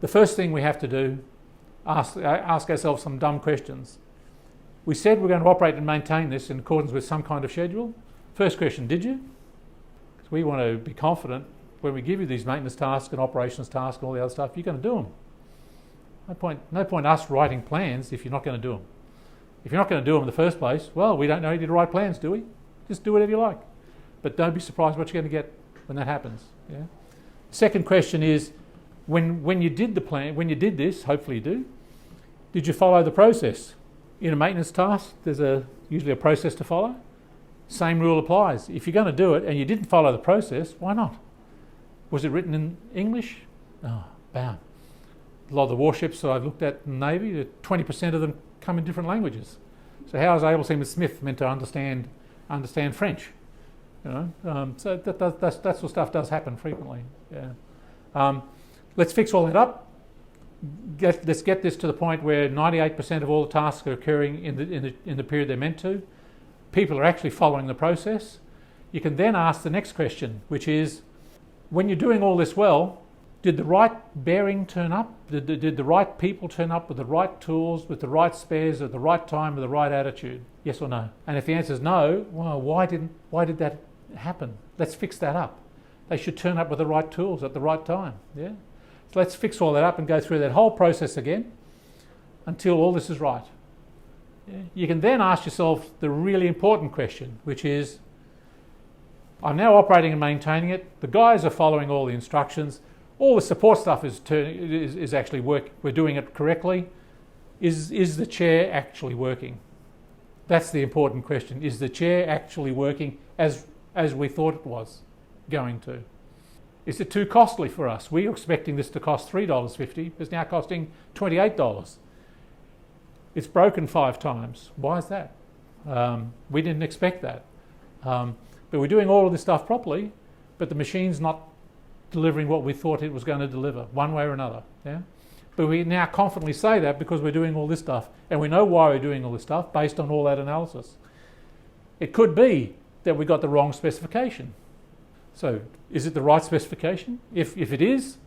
The first thing we have to do, ask ourselves some dumb questions. We said we're going to operate and maintain this in accordance with some kind of schedule. First question, did you? Because we want to be confident when we give you these maintenance tasks and operations tasks and all the other stuff, you're going to do them. No point us writing plans if you're not going to do them. If you're not going to do them in the first place, well, we don't know you to write plans, do we? Just do whatever you like. But don't be surprised what you're going to get when that happens. Yeah? Second question is, when you did the plan, when you did this, hopefully you do, did you follow the process? In a maintenance task, there's usually a process to follow. Same rule applies. If you're going to do it and you didn't follow the process, why not? Was it written in English? Oh, bam. A lot of the warships that I've looked at in the Navy, 20% of them come in different languages. So how is Able Seaman Smith meant to understand French? You know, so that sort of stuff does happen frequently. Yeah. Let's fix all that up. Let's get this to the point where 98% of all the tasks are occurring in the period they're meant to. People are actually following the process. You can then ask the next question, which is, when you're doing all this well, did the right bearing turn up? Did the right people turn up with the right tools, with the right spares, at the right time, with the right attitude? Yes or no? And if the answer is no, well, why did that happen? Let's fix that up. They should turn up with the right tools at the right time. Yeah. So let's fix all that up and go through that whole process again until all this is right. Yeah. You can then ask yourself the really important question, which is, I'm now operating and maintaining it. The guys are following all the instructions. All the support stuff is actually work. We're doing it correctly. Is the chair actually working? That's the important question. Is the chair actually working as we thought it was going to? Is it too costly for us? We were expecting this to cost $3.50. It's now costing $28. It's broken 5 times. Why is that? We didn't expect that. But we're doing all of this stuff properly, but the machine's not delivering what we thought it was going to deliver, one way or another. Yeah? But we now confidently say that because we're doing all this stuff, and we know why we're doing all this stuff based on all that analysis. It could be that we got the wrong specification. So, is it the right specification? If it is,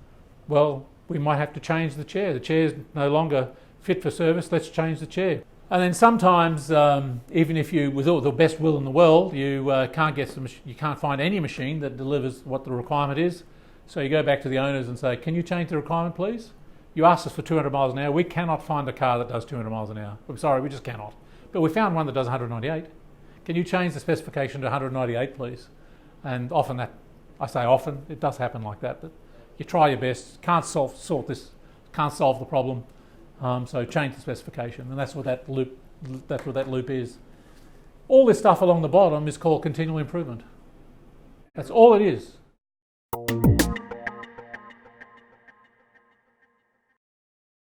well, we might have to change the chair. The chair's no longer fit for service, let's change the chair. And then sometimes, even if you, with all the best will in the world, you can't find any machine that delivers what the requirement is. So you go back to the owners and say, can you change the requirement, please? You asked us for 200 miles an hour. We cannot find a car that does 200 miles an hour. I'm sorry, we just cannot. But we found one that does 198. Can you change the specification to 198, please? And often that, I say often, it does happen like that. But you try your best. Can't solve the problem. So change the specification, and that's what that loop is. All this stuff along the bottom is called continual improvement. That's all it is.